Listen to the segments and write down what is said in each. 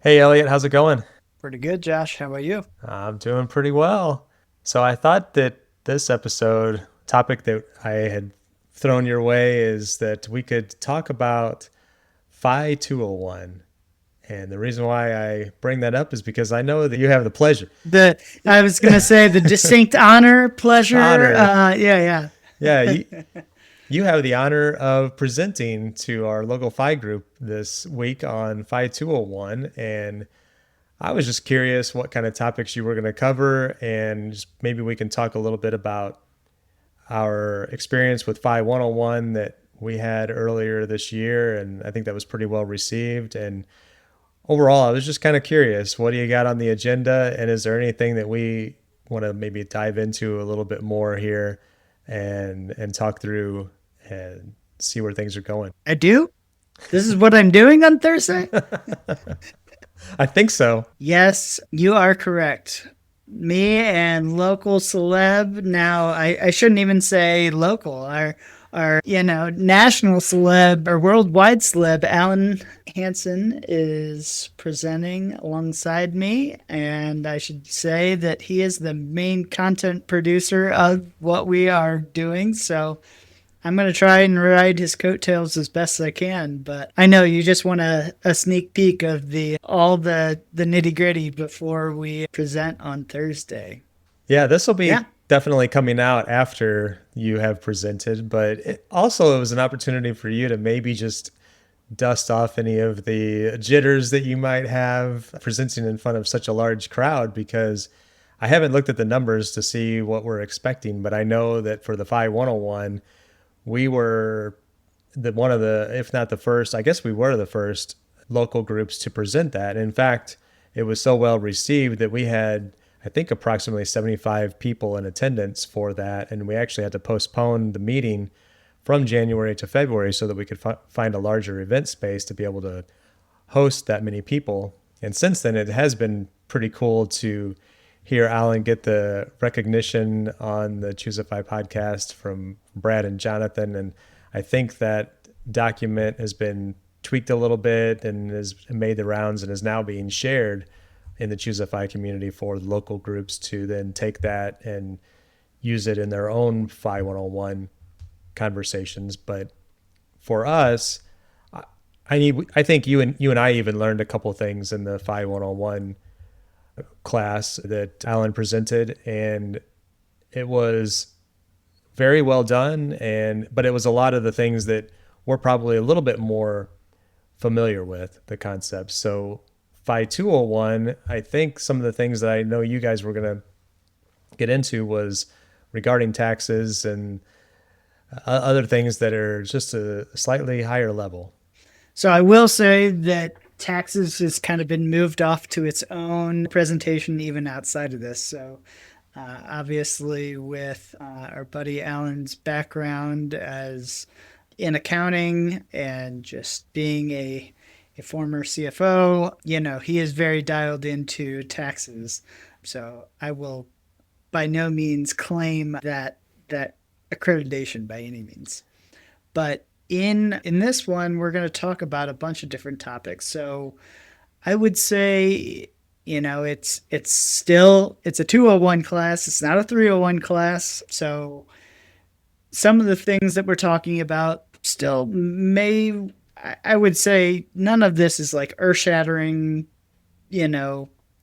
Hey Elliot, how's it going? Pretty good, Josh. How about you? I'm doing pretty well. So I thought that this episode topic that I had thrown your way is that we could talk about Phi 201. And the reason why I bring that up is because I know that you have the pleasure, I was gonna say the distinct honor, pleasure. honor. Yeah. Yeah, you have the honor of presenting to our local Phi group this week on Phi 201. And I was just curious what kind of topics you were going to cover, and just maybe we can talk a little bit about our experience with Phi 101 that we had earlier this year. And I think that was pretty well received. And overall, I was just kind of curious, what do you got on the agenda? And is there anything that we want to maybe dive into a little bit more here and talk through and see where things are going? I do. This is what I'm doing on Thursday. I think so. Yes, you are correct. Me and local celeb. Now, I shouldn't even say local. Our national celeb or worldwide celeb, Alan Hansen, is presenting alongside me. And I should say that he is the main content producer of what we are doing. So I'm going to try and ride his coattails as best I can, but I know you just want a sneak peek of the all the nitty gritty before we present on Thursday. Yeah, this will be Yeah. definitely coming out after you have presented, but it was an opportunity for you to maybe just dust off any of the jitters that you might have presenting in front of such a large crowd, because I haven't looked at the numbers to see what we're expecting, but I know that for the Phi 101, we were one of the, if not the first, I guess we were the first local groups to present that. In fact, it was so well received that we had, I think, approximately 75 people in attendance for that. And we actually had to postpone the meeting from January to February so that we could find a larger event space to be able to host that many people. And since then, it has been pretty cool to hear Alan get the recognition on the Choose a Five podcast from Brad and Jonathan. And I think that document has been tweaked a little bit and has made the rounds and is now being shared in the Choose a Five community for local groups to then take that and use it in their own Phi 101 conversations. But for us, I think you and I even learned a couple things in the Phi 101 class that Alan presented, and it was very well done. But it was a lot of the things that we're probably a little bit more familiar with the concepts. So Phi 201, I think some of the things that I know you guys were going to get into was regarding taxes and other things that are just a slightly higher level. So I will say that taxes has kind of been moved off to its own presentation even outside of this. So obviously with our buddy Alan's background as in accounting and just being a former CFO, he is very dialed into taxes. So I will by no means claim that accreditation by any means. But in this one, we're going to talk about a bunch of different topics. So I would say, it's a 201 class. It's not a 301 class. So some of the things that we're talking about still may, I would say none of this is like earth shattering,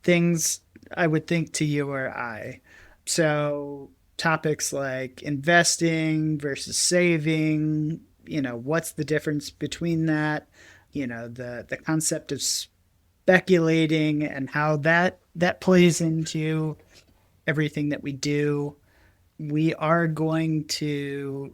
things I would think to you or I. So topics like investing versus saving, what's the difference between that, the concept of speculating and how that plays into everything that we do. We are going to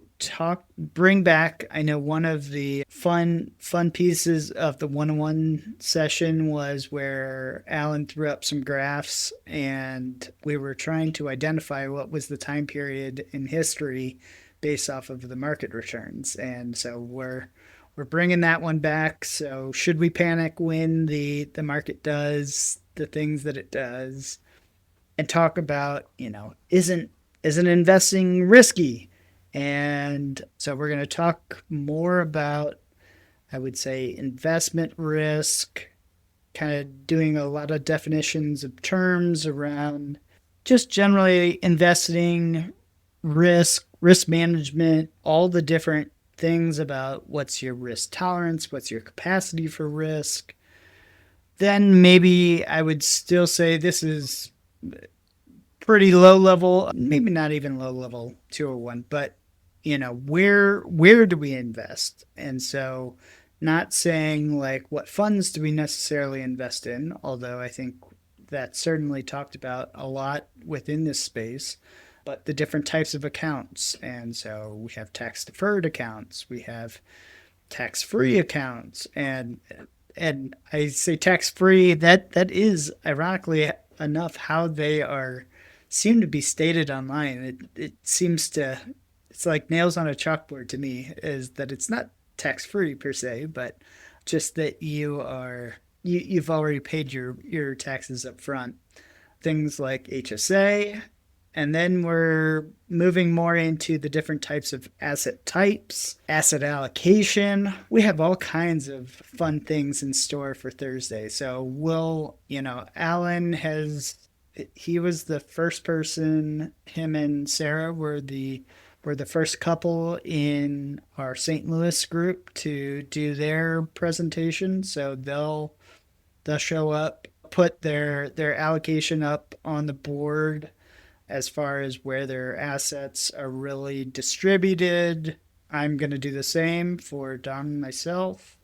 bring back, I know one of the fun pieces of the 101 session was where Alan threw up some graphs and we were trying to identify what was the time period in history based off of the market returns. And so we're bringing that one back. So should we panic when the market does the things that it does, and talk about, isn't investing risky? And so we're going to talk more about, I would say, investment risk, kind of doing a lot of definitions of terms around just generally investing, risk management, all the different things about what's your risk tolerance, what's your capacity for risk. Then maybe I would still say this is pretty low level, maybe not even low level 201, but where do we invest? And so not saying like what funds do we necessarily invest in, although I think that's certainly talked about a lot within this space, but the different types of accounts. And so we have tax deferred accounts, we have tax free accounts, and I say tax free, that is ironically enough how they are seem to be stated online. It seems to, it's like nails on a chalkboard to me, is that it's not tax free per se, but just that you've already paid your taxes up front. Things like HSA, and then we're moving more into the different types of asset types, asset allocation. We have all kinds of fun things in store for Thursday. So Alan he was the first person, him and Sarah were the first couple in our St. Louis group to do their presentation. So they'll show up, put their allocation up on the board as far as where their assets are really distributed. I'm going to do the same for Don and myself,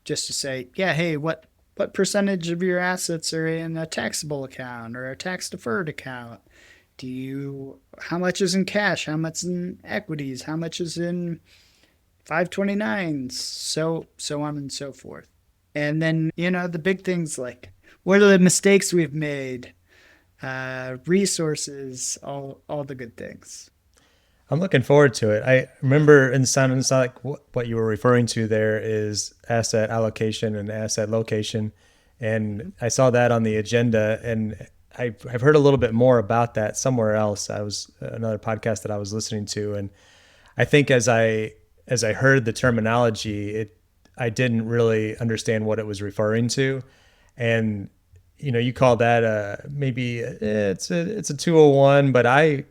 just to say, yeah, hey, what percentage of your assets are in a taxable account or a tax deferred account? How much is in cash? How much in equities? How much is in 529s? So on and so forth. And then, the big things like what are the mistakes we've made? Resources, all the good things. I'm looking forward to it. I remember it sounds like what you were referring to there is asset allocation and asset location. And I saw that on the agenda, and I've heard a little bit more about that somewhere else. I was another podcast that I was listening to. And I think as I heard the terminology, I didn't really understand what it was referring to. And you call that maybe it's a 201, but I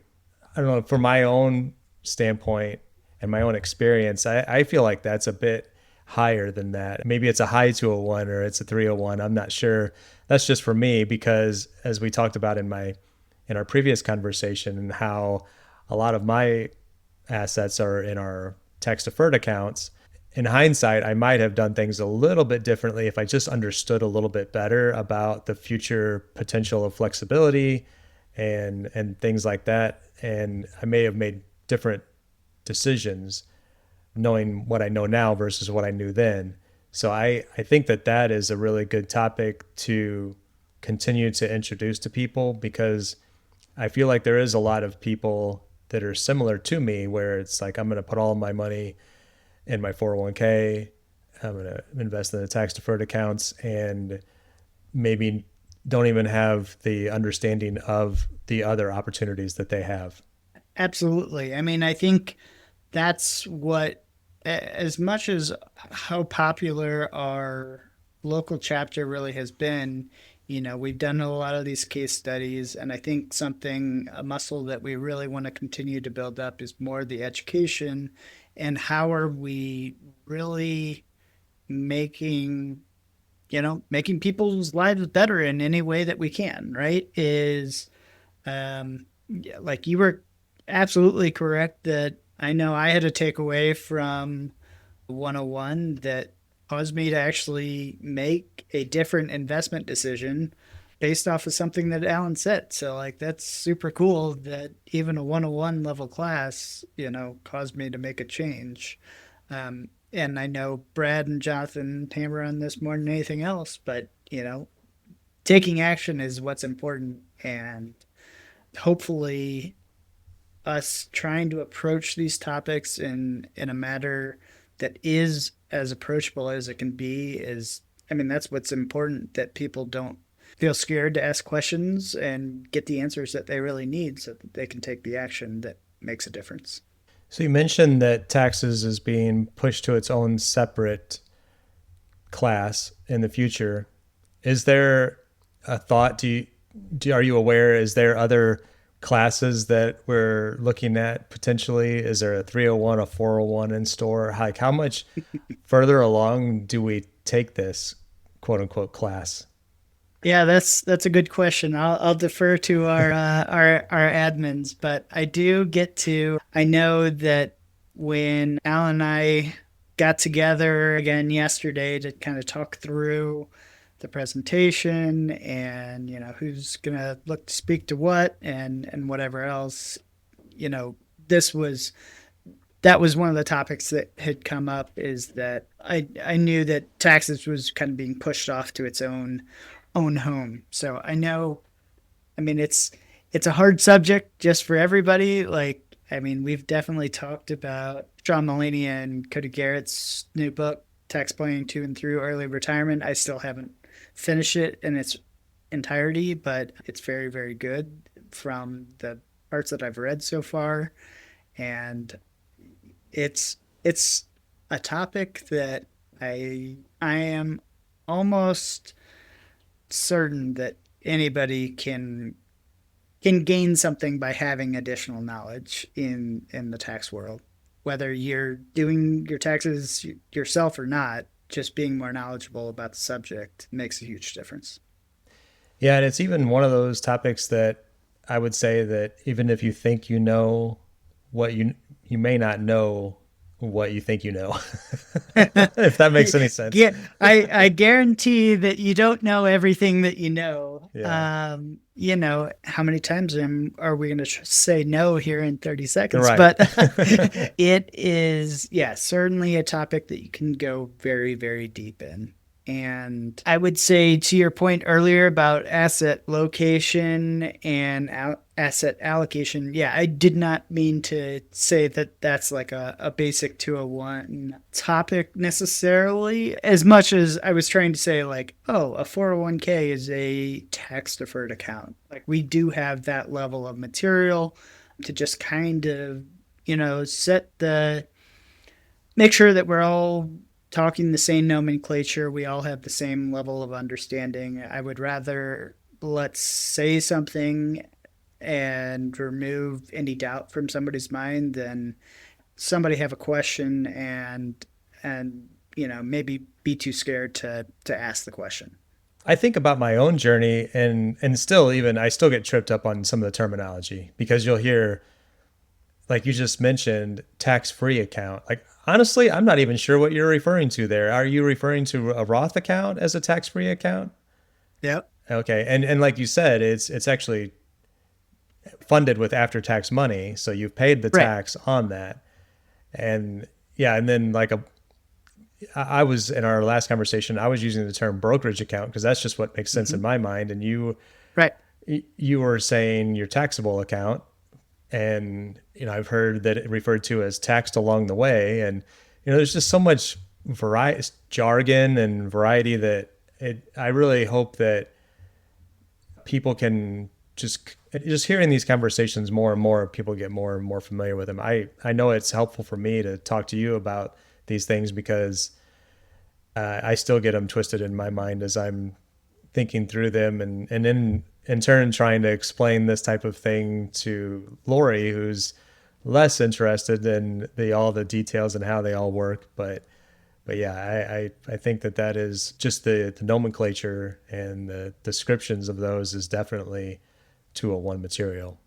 don't know, from my own standpoint and my own experience, I feel like that's a bit higher than that. Maybe it's a high 201 or it's a 301. I'm not sure. That's just for me, because as we talked about in our previous conversation, and how a lot of my assets are in our tax deferred accounts. In hindsight, I might have done things a little bit differently if I just understood a little bit better about the future potential of flexibility and things like that. And I may have made different decisions knowing what I know now versus what I knew then. So I think that is a really good topic to continue to introduce to people, because I feel like there is a lot of people that are similar to me, where it's like, I'm going to put all my money in my 401k, I'm going to invest in the tax deferred accounts, and maybe don't even have the understanding of the other opportunities that they have. Absolutely. I mean, I think that's what, as much as how popular our local chapter really has been, we've done a lot of these case studies, and I think a muscle that we really want to continue to build up is more the education, and how are we really making people's lives better in any way that we can, right? Like you were absolutely correct that I know I had a takeaway from 101 that caused me to actually make a different investment decision based off of something that Alan said. So like, that's super cool that even a 101 level class, caused me to make a change. And I know Brad and Jonathan hammer on this more than anything else, but taking action is what's important. And hopefully us trying to approach these topics in a manner that is as approachable as it can be that's what's important, that people don't feel scared to ask questions and get the answers that they really need, so that they can take the action that makes a difference. So you mentioned that taxes is being pushed to its own separate class in the future. Is there a thought? Are you aware? Is there other classes that we're looking at potentially? Is there a 301, a 401 in store? Like, how much further along do we take this quote unquote class? Yeah, that's a good question. I'll defer to our admins, but I know that when Alan and I got together again yesterday to kind of talk through the presentation and who's gonna look to speak to what and whatever else, this was that was one of the topics that had come up, is that I knew that taxes was kind of being pushed off to its own home. So I know, I mean, it's a hard subject just for everybody. Like, I mean, we've definitely talked about John Mulaney and Cody Garrett's new book, Tax Planning to and Through Early Retirement. I still haven't finished it in its entirety, but it's very, very good from the parts that I've read so far. And it's a topic that I am almost certain that anybody can gain something by having additional knowledge in the tax world, whether you're doing your taxes yourself or not. Just being more knowledgeable about the subject makes a huge difference. Yeah, and it's even one of those topics that I would say that even if you think you know what you may not know what you think you know. If that makes any sense. Yeah, I guarantee that you don't know everything that you know. Yeah. How many times are we going to say no here in 30 seconds? Right. But it is, yeah, certainly a topic that you can go very, very deep in. And I would say, to your point earlier about asset location and asset allocation, yeah, I did not mean to say that that's like a basic 201 topic necessarily, as much as I was trying to say, like, oh, a 401k is a tax deferred account. Like, we do have that level of material to just kind of, make sure that we're all talking the same nomenclature. We all have the same level of understanding. I would rather let's say something and remove any doubt from somebody's mind than somebody have a question and maybe be too scared to ask the question. I think about my own journey and still even I still get tripped up on some of the terminology because you'll hear, like you just mentioned, tax-free account. Like, honestly, I'm not even sure what you're referring to there. Are you referring to a Roth account as a tax-free account? Yep. Okay. And like you said, it's actually funded with after-tax money, so you've paid the Right. tax on that. And yeah, and then I was in our last conversation, I was using the term brokerage account because that's just what makes sense in my mind. And Right. you were saying your taxable account, and I've heard that it referred to as taxed along the way. And there's just so much variety, jargon, and variety that I really hope that people can just hearing these conversations more and more, people get more and more familiar with them. I know it's helpful for me to talk to you about these things because I still get them twisted in my mind as I'm thinking through them, and in turn trying to explain this type of thing to Lori, who's less interested in all the details and how they all work. But yeah, I think that is just the nomenclature and the descriptions of those is definitely 201 material.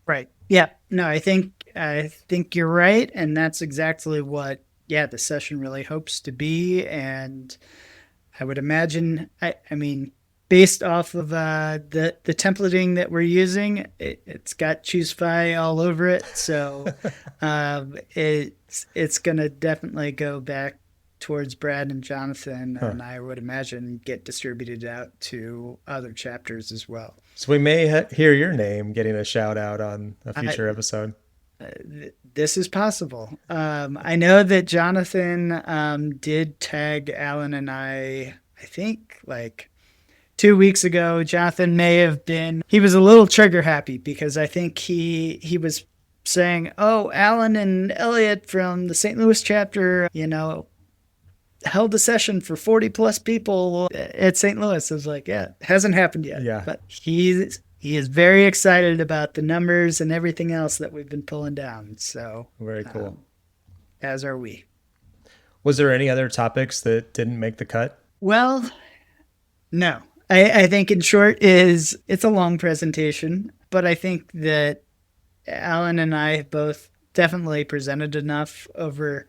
Right. Yeah. No, I think you're right, and that's exactly what the session really hopes to be. And I would imagine, I mean, based off of the templating that we're using, it's got ChooseFi all over it, so it's gonna definitely go back towards Brad and Jonathan, and I would imagine get distributed out to other chapters as well. So we may hear your name getting a shout out on a future episode. This is possible. I know that Jonathan did tag Alan and I think like 2 weeks ago. Jonathan he was a little trigger happy because I think he was saying, oh, Alan and Elliot from the St. Louis chapter, held a session for 40 plus people at St. Louis. I was like, yeah, it hasn't happened yet. Yeah. But he is very excited about the numbers and everything else that we've been pulling down. So Very cool. As are we. Was there any other topics that didn't make the cut? Well, no. I think in short it's a long presentation, but I think that Alan and I have both definitely presented enough over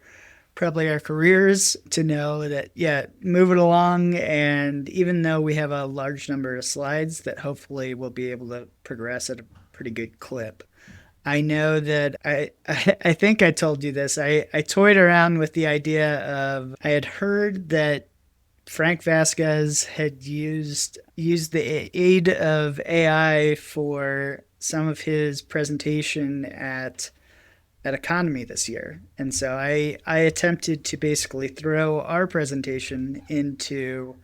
probably our careers to know that, yeah, move it along. And even though we have a large number of slides that hopefully we'll be able to progress at a pretty good clip, I know that I think I told you this. I toyed around with the idea of, I had heard that Frank Vasquez had used the aid of AI for some of his presentation at Economy this year. And so I attempted to basically throw our presentation into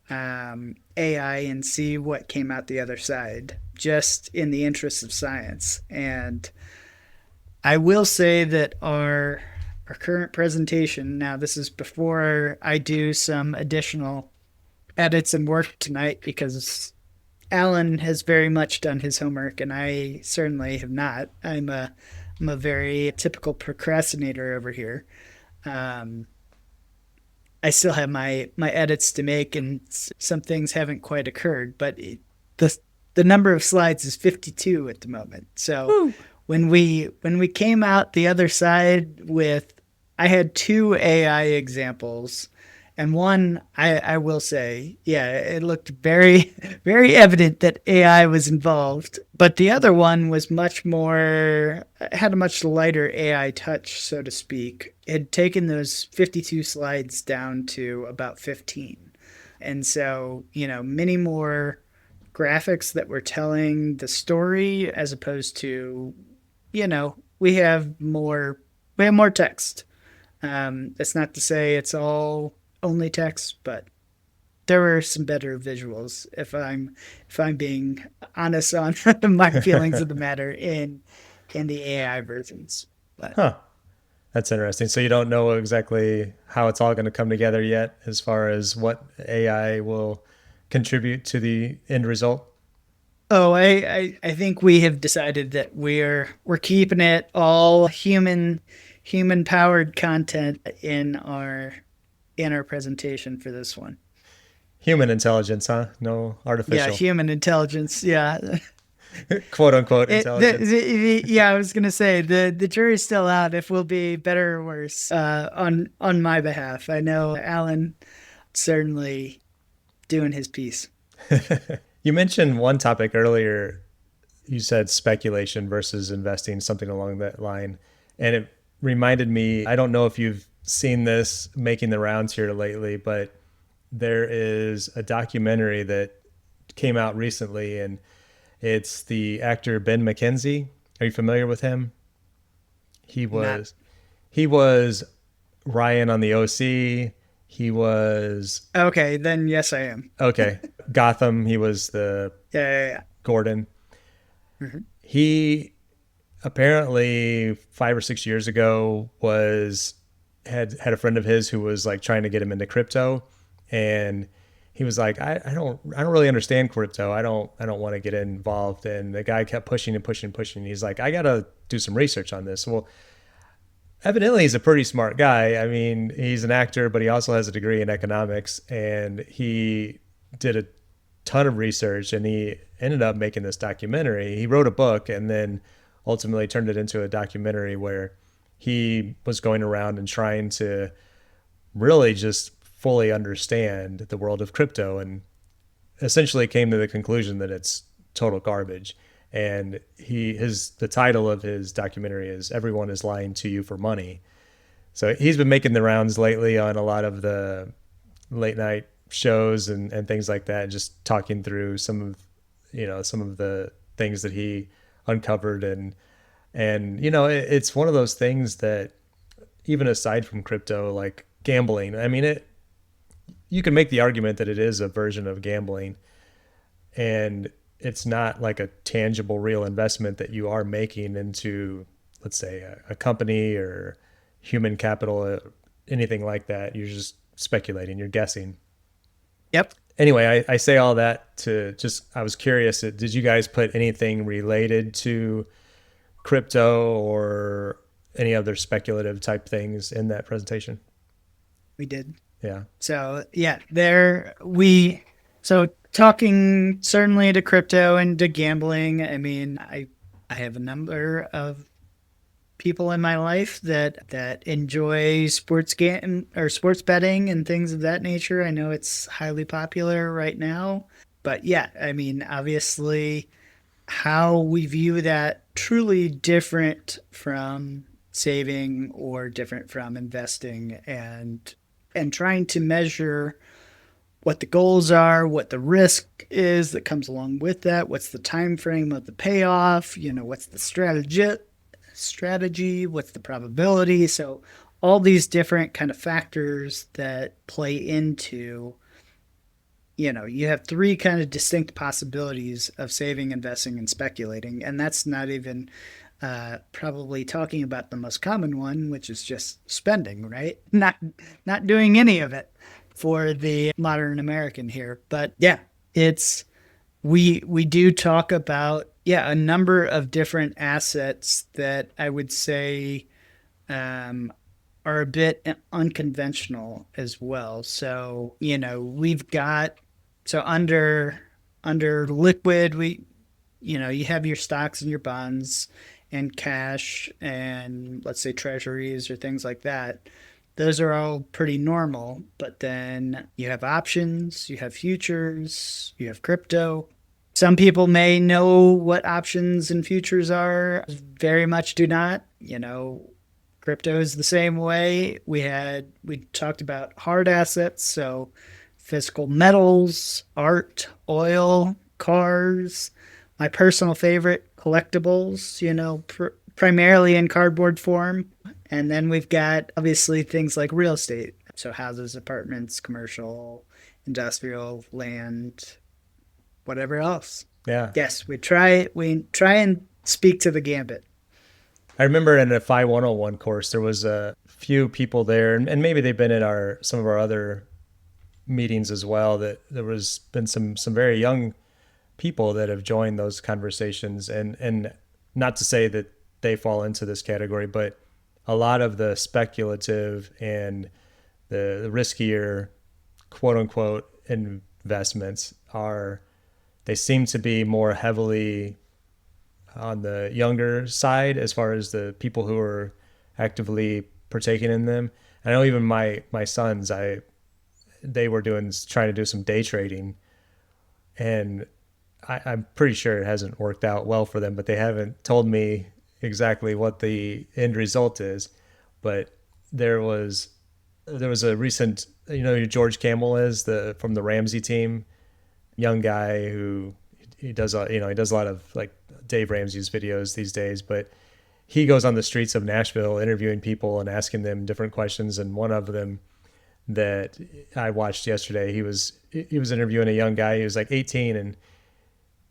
AI and see what came out the other side, just in the interest of science. And I will say that our current presentation, now this is before I do some additional edits and work tonight, because Alan has very much done his homework and I certainly have not. I'm a very typical procrastinator over here. I still have my edits to make, and some things haven't quite occurred, but the number of slides is 52 at the moment. So Woo. when we came out the other side with, I had 2 AI examples, and one, I will say, yeah, it looked very, very evident that AI was involved. But the other one was much more, had a much lighter AI touch, so to speak. It had taken those 52 slides down to about 15. And so, many more graphics that were telling the story, as opposed to, we have more text. That's not to say it's all only text, but there were some better visuals, if I'm being honest on my feelings of the matter in the AI versions. But. Huh. That's interesting. So you don't know exactly how it's all going to come together yet, as far as what AI will contribute to the end result? Oh, I think we have decided that we're keeping it all human powered content in our presentation for this one. Human intelligence, huh? No artificial. Yeah, human intelligence. Yeah. Quote unquote intelligence. Yeah, I was gonna say the jury's still out if we'll be better or worse on my behalf. I know Alan certainly doing his piece. You mentioned one topic earlier. You said speculation versus investing, something along that line, and it reminded me. I don't know if you've seen this making the rounds here lately, but there is a documentary that came out recently, and it's the actor Ben McKenzie. Are you familiar with him? He was Ryan on the OC. He was okay. Then yes, I am. Okay, Gotham. He was the yeah. Gordon. Mm-hmm. He apparently 5 or 6 years ago had a friend of his who was like trying to get him into crypto, and he was like, I don't really understand crypto. I don't want to get involved. And the guy kept pushing and pushing and pushing. He's like, I got to do some research on this. Well, evidently he's a pretty smart guy. I mean, he's an actor, but he also has a degree in economics, and he did a ton of research, and he ended up making this documentary. He wrote a book and then ultimately turned it into a documentary where he was going around and trying to really just fully understand the world of crypto, and essentially came to the conclusion that it's total garbage. And the title of his documentary is "Everyone is Lying to You for Money." So he's been making the rounds lately on a lot of the late night shows and things like that, just talking through some of the things that he uncovered. And it's one of those things that, even aside from crypto, like gambling, I mean, you can make the argument that it is a version of gambling, and it's not like a tangible, real investment that you are making into, let's say, a company or human capital, anything like that. You're just speculating, you're guessing. Yep. Anyway, I say all that to just, I was curious, did you guys put anything related to crypto or any other speculative type things in that presentation? We did. Yeah. So yeah, so talking certainly to crypto and to gambling. I mean, I have a number of people in my life that enjoy sports betting and things of that nature. I know it's highly popular right now, but yeah, I mean, obviously how we view that truly different from saving or different from investing, and trying to measure what the goals are, what the risk is that comes along with that, what's the time frame of the payoff, what's the strategy, what's the probability. So all these different kind of factors that play into, you have three kind of distinct possibilities of saving, investing, and speculating. And that's not even probably talking about the most common one, which is just spending, right? Not doing any of it for the modern American here. But yeah, we do talk about a number of different assets that I would say are a bit unconventional as well. So we've got under liquid, you have your stocks and your bonds and cash and let's say treasuries or things like that. Those are all pretty normal, but then you have options, you have futures, you have crypto. Some people may know what options and futures are, very much do not. Crypto is the same way. We talked about hard assets, so physical metals, art, oil, cars. My personal favorite, collectibles, primarily in cardboard form. And then we've got obviously things like real estate. So houses, apartments, commercial, industrial, land, whatever else. Yeah. Yes, we try and speak to the gambit. I remember in a FI 101 course, there was a few people there, and maybe they've been at some of our other meetings as well, that there was been some very young people that have joined those conversations, and not to say that they fall into this category, but a lot of the speculative and the riskier quote unquote investments they seem to be more heavily on the younger side as far as the people who are actively partaking in them. I know even my sons, they were trying to do some day trading, and I'm pretty sure it hasn't worked out well for them, but they haven't told me exactly what the end result is. But there was a recent, who George Campbell is, from the Ramsey team, young guy who he does a lot of like Dave Ramsey's videos these days, but he goes on the streets of Nashville interviewing people and asking them different questions. And one of them that I watched yesterday, he was interviewing a young guy. He was like 18, and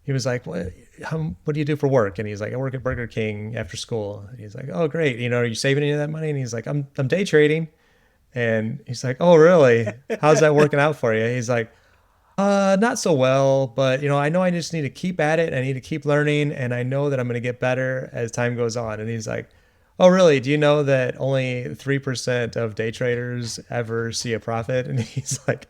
he was like, what do you do for work? And he's like, I work at Burger King after school. And he's like, oh, great. Are you saving any of that money? And he's like, I'm day trading. And he's like, oh, really? How's that working out for you? He's like, not so well, but I know I just need to keep at it. I need to keep learning, and I know that I'm going to get better as time goes on. And he's like, oh, really? Do you know that only 3% of day traders ever see a profit? And he's like,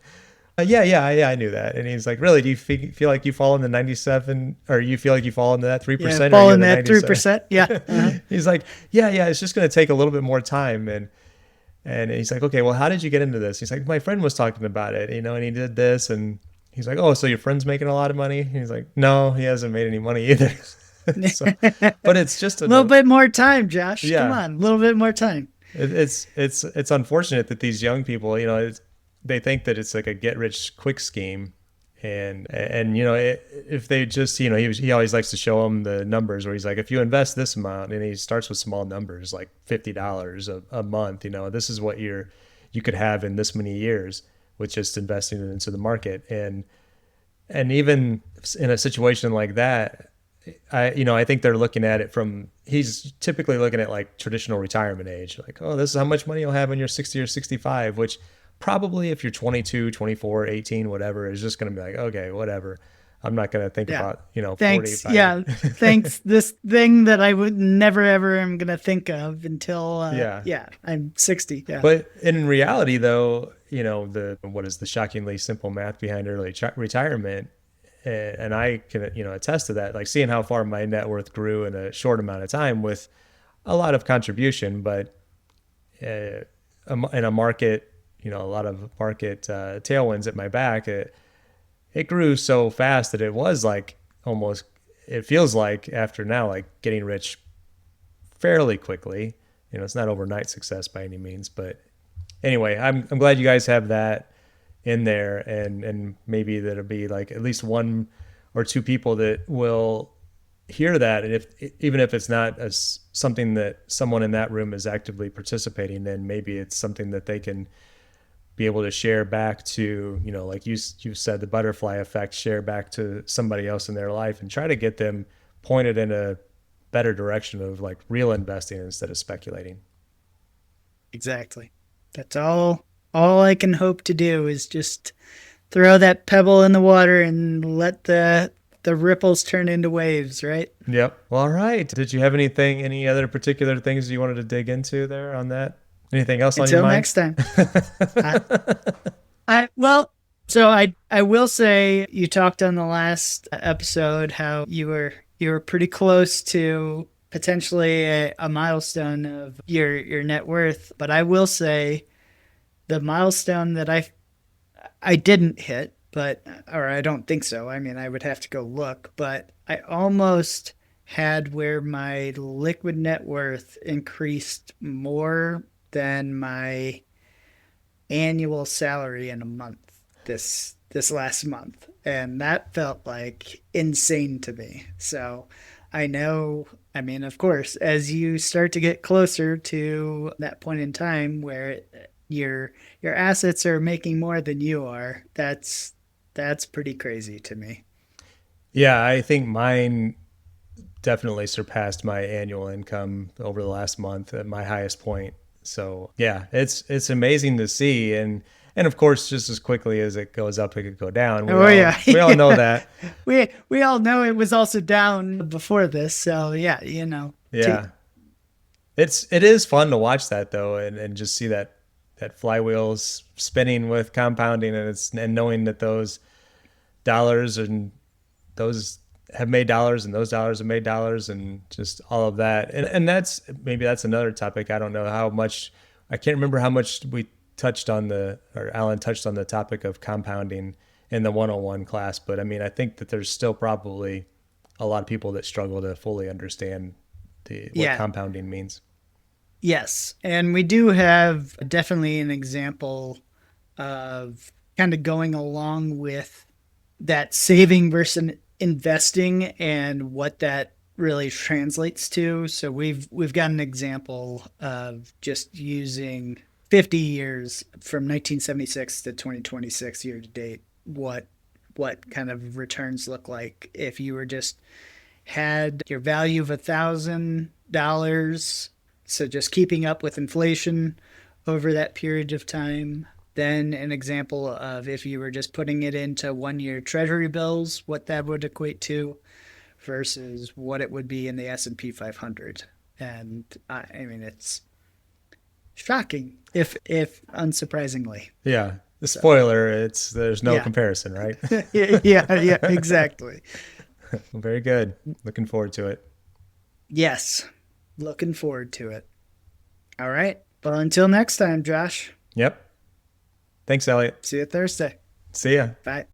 yeah, I knew that. And he's like, really? Do you feel like you fall in the 97, or you feel like you fall into that 3%? Yeah, fall in that 3%. Yeah. Uh-huh. He's like, yeah, it's just going to take a little bit more time. And he's like, okay, well, how did you get into this? He's like, my friend was talking about it, and he did this. And he's like, oh, so your friend's making a lot of money? He's like, no, he hasn't made any money either. So, but it's just a little bit more time, Josh. Yeah. Come on, a little bit more time. It's unfortunate that these young people, they think that it's like a get rich quick scheme, and if they just, he always likes to show them the numbers where he's like, if you invest this amount, and he starts with small numbers like $50 a month, this is what you could have in this many years with just investing it into the market. And even in a situation like that, I think they're looking at it he's typically looking at like traditional retirement age, like, oh, this is how much money you'll have when you're 60 or 65, which probably if you're 22, 24, 18, whatever, is just going to be like, okay, whatever. I'm not going to think Yeah. about, 40. Thanks. Yeah. Thanks. This thing that I would never, ever am going to think of until, Yeah. I'm 60. Yeah. But in reality, though, what is the shockingly simple math behind early retirement? And I can, attest to that, like seeing how far my net worth grew in a short amount of time with a lot of contribution, but in a market, a lot of market tailwinds at my back, it grew so fast that it was like almost, it feels like after now, like getting rich fairly quickly. It's not overnight success by any means, but anyway, I'm glad you guys have that in there, and maybe there'll be like at least one or two people that will hear that, and even if it's not as something that someone in that room is actively participating in, maybe it's something that they can be able to share back to, like you said, the butterfly effect, share back to somebody else in their life and try to get them pointed in a better direction of like real investing instead of speculating. Exactly. That's all I can hope to do is just throw that pebble in the water and let the ripples turn into waves, right? Yep. Well, all right. Did you have any other particular things you wanted to dig into there on that? Anything else on your mind? Until next time. So I will say you talked on the last episode how you were pretty close to potentially a milestone of your net worth, but I will say the milestone that I didn't hit, or I don't think so. I mean, I would have to go look, but I almost had where my liquid net worth increased more than my annual salary in a month this last month, and that felt like insane to me. So I know, I mean, of course, as you start to get closer to that point in time where your assets are making more than you are, that's pretty crazy to me. Yeah, I think mine definitely surpassed my annual income over the last month at my highest point. So yeah, it's amazing to see, and of course, just as quickly as it goes up, it could go down. We all know that. We all know it was also down before this, so yeah, Yeah, it is fun to watch that though, and just see that flywheel's spinning with compounding, and knowing that those dollars and those have made dollars and those dollars have made dollars, and just all of that. And that's another topic. I don't know how much, I can't remember how much we touched on or Alan touched on the topic of compounding in the 101 class. But I mean, I think that there's still probably a lot of people that struggle to fully understand what compounding means. Yes. And we do have definitely an example of kind of going along with that saving versus investing and what that really translates to. So we've got an example of just using 50 years from 1976 to 2026 year to date, what kind of returns look like if you were just had your value of $1,000, so just keeping up with inflation over that period of time. Then an example of if you were just putting it into 1-year treasury bills, what that would equate to versus what it would be in the S&P 500. And I mean, it's shocking, if unsurprisingly. Yeah. The spoiler, there's no comparison, right? yeah, exactly. Very good. Looking forward to it. Yes. Looking forward to it. All right. Well, until next time, Josh. Yep. Thanks, Elliot. See you Thursday. See ya. Bye.